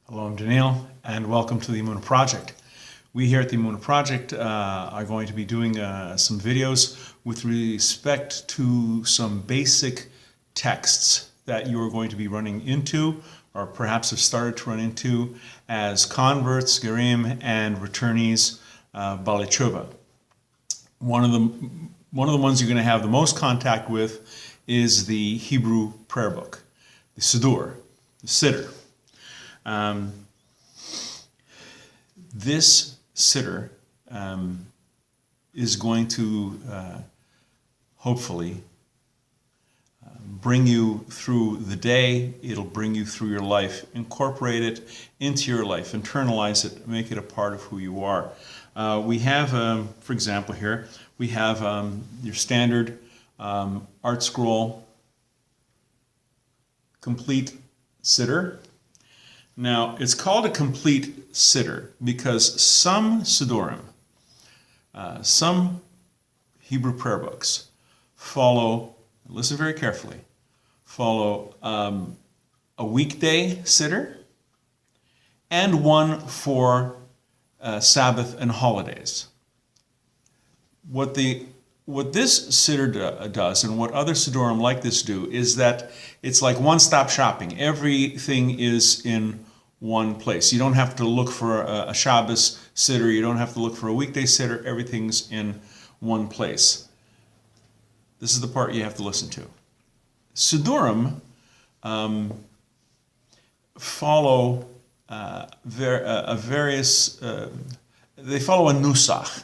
Hello, I'm Daniel, and welcome to the Emunah Project. We here at the Emunah Project are going to be doing some videos with respect to some basic texts that you are going to be running into, or perhaps have started to run into, as converts, Gerim, and returnees, Baalei Tshuva. One of the ones you're going to have the most contact with is the Hebrew prayer book, the Siddur, the Siddur. This Siddur is going to hopefully bring you through the day. It'll bring you through your life. Incorporate it into your life. Internalize it. Make it a part of who you are. We have, for example, here, we have your standard art scroll complete Siddur. Now, it's called a complete Siddur because some Siddurim, some Hebrew prayer books follow, listen very carefully, follow a weekday Siddur and one for Sabbath and holidays. What this Siddur does, and what other Siddurim like this do, is that it's like one-stop shopping. Everything is in one place. You don't have to look for a Shabbos Siddur. You don't have to look for a weekday Siddur. Everything's in one place. This is the part you have to listen to. Siddurim follow they follow a nusach.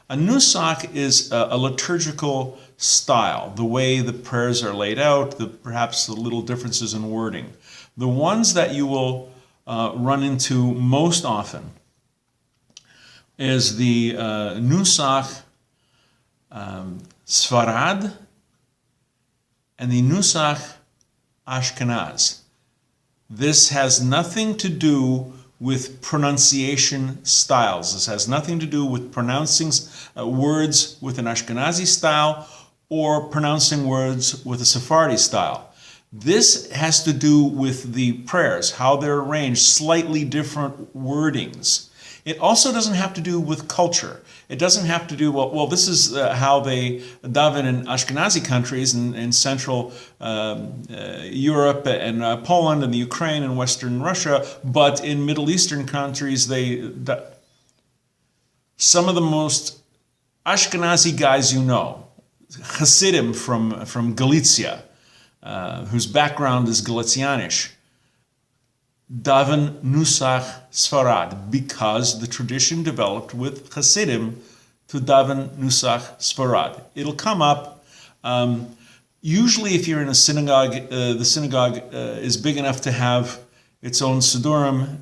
A nusach is a liturgical style, the way the prayers are laid out, perhaps the little differences in wording. The ones that you will run into most often is the nusach Sfarad and the nusach Ashkenaz. This has nothing to do with pronunciation styles. This has nothing to do with pronouncing words with an Ashkenazi style or pronouncing words with a Sephardi style. This has to do with the prayers, how they're arranged, slightly different wordings. It also doesn't have to do with culture. It doesn't have to do, well, this is how they daven in Ashkenazi countries in Central Europe and Poland and the Ukraine and Western Russia, but in Middle Eastern countries, some of the most Ashkenazi guys you know, Hasidim from Galicia, whose background is Galicianish, daven nusach Sfarad, because the tradition developed with Hasidim to daven nusach Sfarad. It'll come up. Usually if you're in a synagogue, the synagogue is big enough to have its own Siddurim.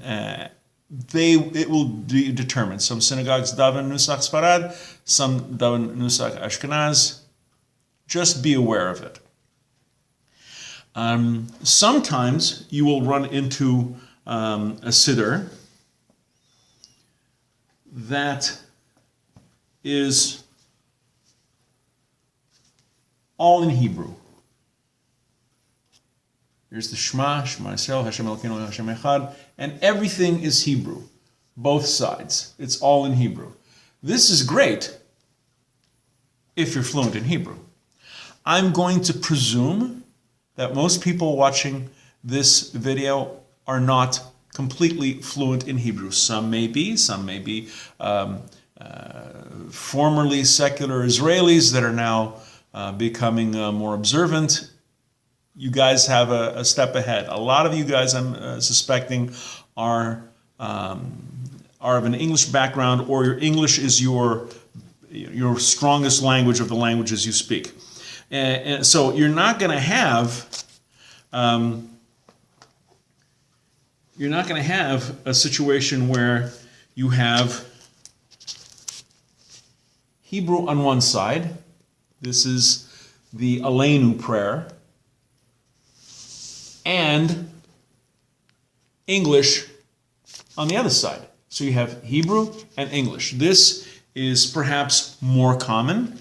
It will be determined. Some synagogues daven nusach Sfarad, some daven nusach Ashkenaz. Just be aware of it. Sometimes you will run into a Siddur that is all in Hebrew. Here's the Shema, Shema Yisrael, Hashem Elokeinu Hashem Echad, and everything is Hebrew, both sides. It's all in Hebrew. This is great if you're fluent in Hebrew. I'm going to presume that most people watching this video are not completely fluent in Hebrew. Some may be formerly secular Israelis that are now becoming more observant. You guys have a step ahead. A lot of you guys, I'm suspecting, are of an English background, or your English is your strongest language of the languages you speak. And so you're not going to have a situation where you have Hebrew on one side. This is the Aleinu prayer, and English on the other side. So you have Hebrew and English. This is perhaps more common.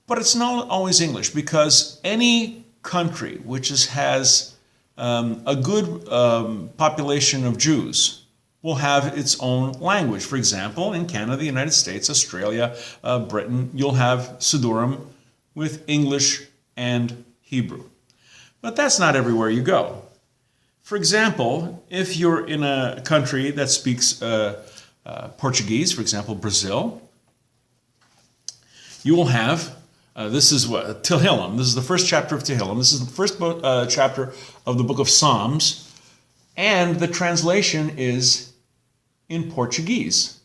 But it's not always English, because any country which has a good population of Jews will have its own language. For example, in Canada, the United States, Australia, Britain, you'll have Siddurim with English and Hebrew. But that's not everywhere you go. For example, if you're in a country that speaks Portuguese, for example, Brazil, you will have, this is what, Tehillim. This is the first chapter of Tehillim. This is the first chapter of the book of Psalms. And the translation is in Portuguese.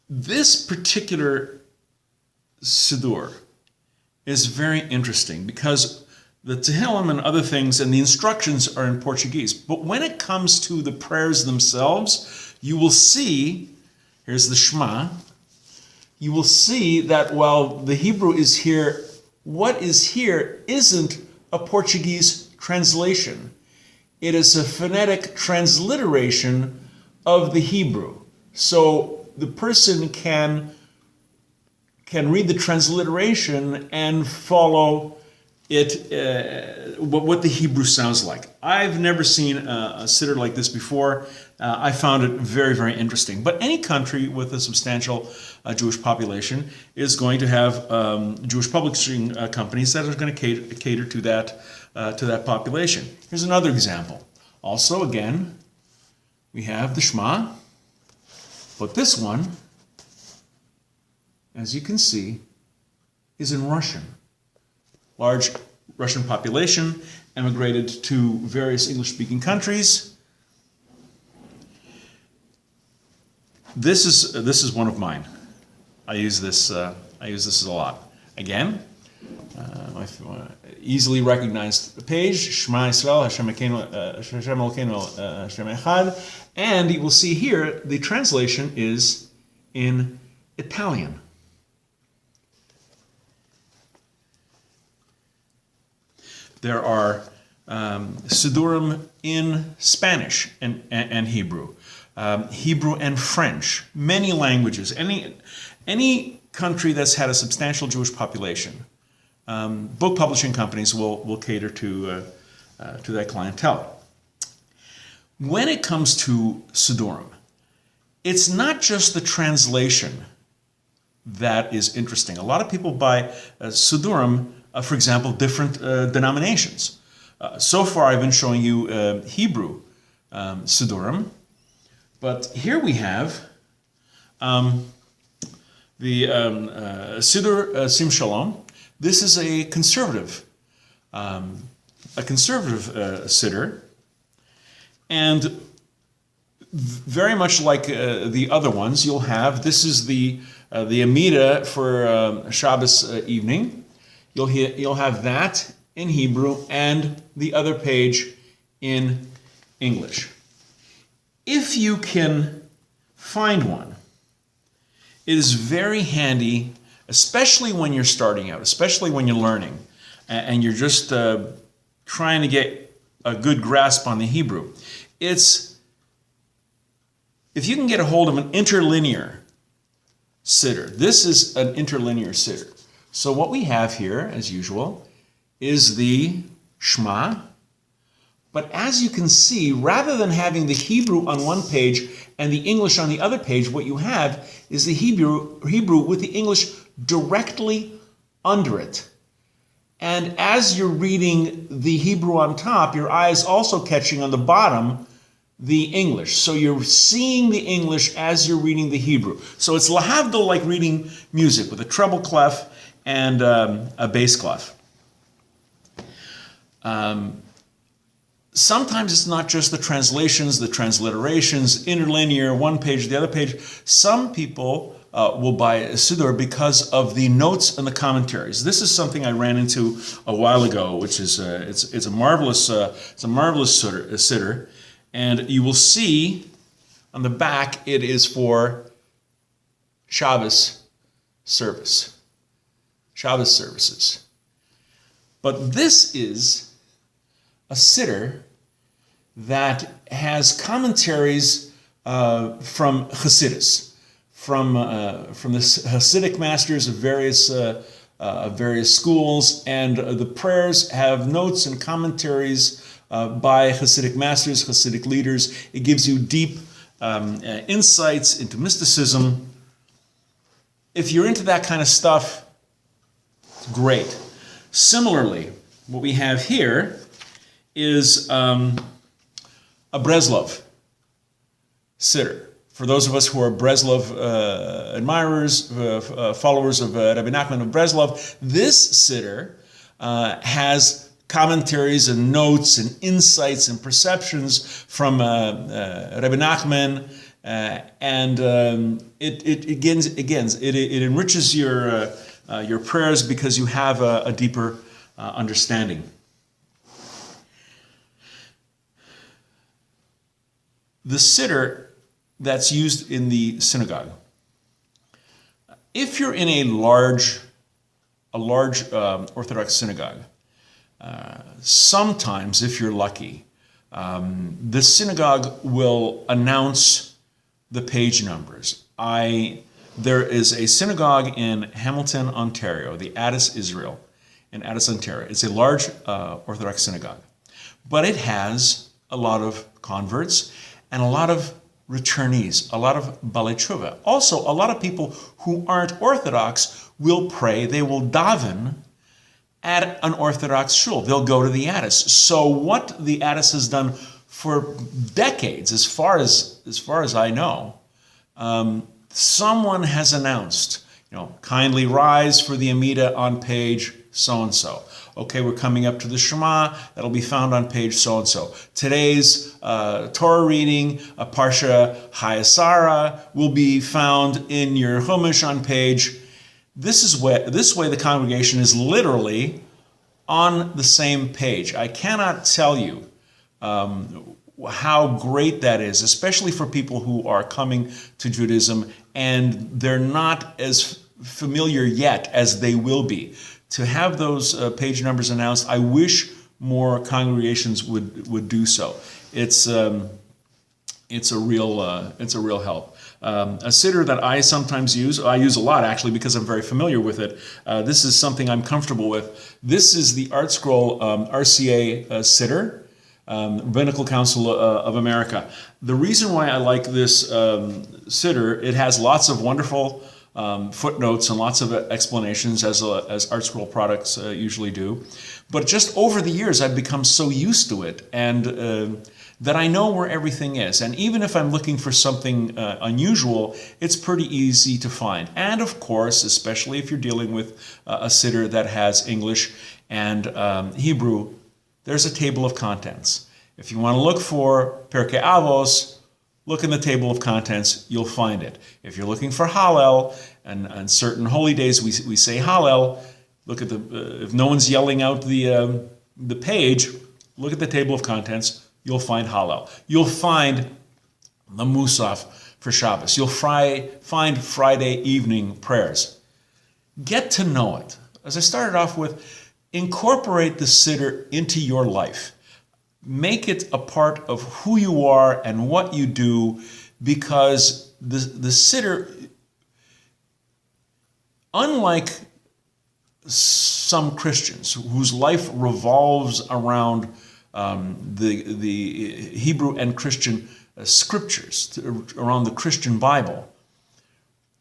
This particular Siddur is very interesting because the Tehillim and other things and the instructions are in Portuguese. But when it comes to the prayers themselves, you will see, here's the Shema, you will see that while the Hebrew is here, what is here isn't a Portuguese translation. It is a phonetic transliteration of the Hebrew. So the person can read the transliteration and follow it, what the Hebrew sounds like. I've never seen a siddur like this before. I found it very, very interesting. But any country with a substantial Jewish population is going to have Jewish publishing companies that are going to cater to that population. Here's another example. Also, again, we have the Shema, but this one, as you can see, is in Russian. Large Russian population emigrated to various English-speaking countries. This is one of mine. I use this a lot. Again, my easily recognized page, Shema Yisrael, Hashem Elokeinu, Hashem Echad, and you will see here the translation is in Italian. There are Siddurim in Spanish and Hebrew, Hebrew and French, many languages. Any country that's had a substantial Jewish population, book publishing companies will cater to that clientele. When it comes to Siddurim, it's not just the translation that is interesting. A lot of people buy Siddurim, for example, different denominations. So far, I've been showing you Hebrew Siddurim, but here we have the Siddur Sim Shalom. This is a conservative Siddur, and very much like the other ones, you'll have, this is the Amida for Shabbos evening. You'll have that in Hebrew and the other page in English. If you can find one, it is very handy, especially when you're starting out, especially when you're learning, and you're just trying to get a good grasp on the Hebrew. If you can get a hold of an interlinear siddur, this is an interlinear siddur. So what we have here, as usual, is the Shema. But as you can see, rather than having the Hebrew on one page and the English on the other page, what you have is the Hebrew with the English directly under it. And as you're reading the Hebrew on top, your eye is also catching on the bottom the English. So you're seeing the English as you're reading the Hebrew. So it's lahavdil, like reading music with a treble clef and a bass clef. Sometimes it's not just the translations, the transliterations, interlinear, one page, the other page. Some people will buy a Siddur because of the notes and the commentaries. This is something I ran into a while ago, which is it's a marvelous Siddur, and you will see on the back it is for Shabbos services. But this is a siddur that has commentaries from Chassidus, from the Hasidic masters of various schools, and the prayers have notes and commentaries by Hasidic masters, Hasidic leaders. It gives you deep insights into mysticism. If you're into that kind of stuff, it's great. Similarly, what we have here is a Breslov Siddur. For those of us who are Breslov admirers, followers of Rabbi Nachman of Breslov, this Siddur has commentaries and notes and insights and perceptions from Rabbi Nachman, and it enriches your prayers because you have a deeper understanding. The Siddur that's used in the synagogue. If you're in a large Orthodox synagogue, sometimes, if you're lucky, the synagogue will announce the page numbers. There is a synagogue in Hamilton, Ontario, the Addis Israel in Addis, Ontario. It's a large Orthodox synagogue, but it has a lot of converts and a lot of returnees, a lot of Baalei Tshuva. Also, a lot of people who aren't Orthodox will pray, they will daven at an Orthodox shul. They'll go to the Addis. So what the Addis has done for decades, as far as I know, someone has announced, kindly rise for the Amida on page so-and-so. Okay, we're coming up to the Shema. That'll be found on page so-and-so. Today's Torah reading, Parsha Hayasara, will be found in your Chumash on page. This way the congregation is literally on the same page. I cannot tell you how great that is, especially for people who are coming to Judaism and they're not as familiar yet as they will be. To have those page numbers announced, I wish more congregations would do so. It's a real help. A siddur that I sometimes use, I use a lot actually because I'm very familiar with it. This is something I'm comfortable with. This is the Art Scroll RCA Siddur, Rabbinical Council of America. The reason why I like this siddur, it has lots of wonderful footnotes and lots of explanations, as Art Scroll products usually do. But just over the years, I've become so used to it, and that I know where everything is. And even if I'm looking for something unusual, it's pretty easy to find. And of course, especially if you're dealing with a siddur that has English and Hebrew, there's a table of contents. If you want to look for Pirkei Avos, look in the table of contents, you'll find it. If you're looking for Hallel, and on certain holy days we say Hallel, look at if no one's yelling out the page, look at the table of contents, you'll find Hallel. You'll find the Musaf for Shabbos. You'll find Friday evening prayers. Get to know it. As I started off with, incorporate the siddur into your life. Make it a part of who you are and what you do, because the siddur, unlike some Christians whose life revolves around the Hebrew and Christian scriptures, around the Christian Bible,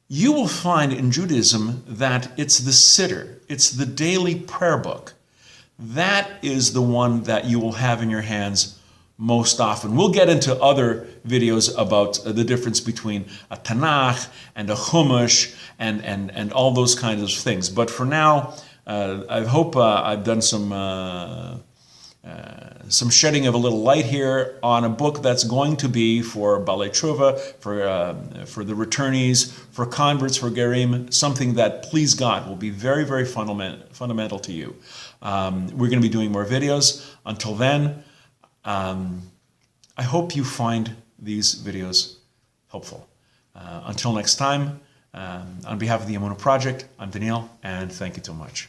you will find in Judaism that it's the siddur, it's the daily prayer book. That is the one that you will have in your hands most often. We'll get into other videos about the difference between a Tanakh and a Chumash and all those kinds of things. But for now, I hope I've done some shedding of a little light here on a book that's going to be for Baalei Tshuva, for the returnees, for converts, for Gerim, something that, please God, will be very, very fundamental to you. We're going to be doing more videos. Until then, I hope you find these videos helpful. Until next time, on behalf of the Emunah Project, I'm Daniel, and thank you so much.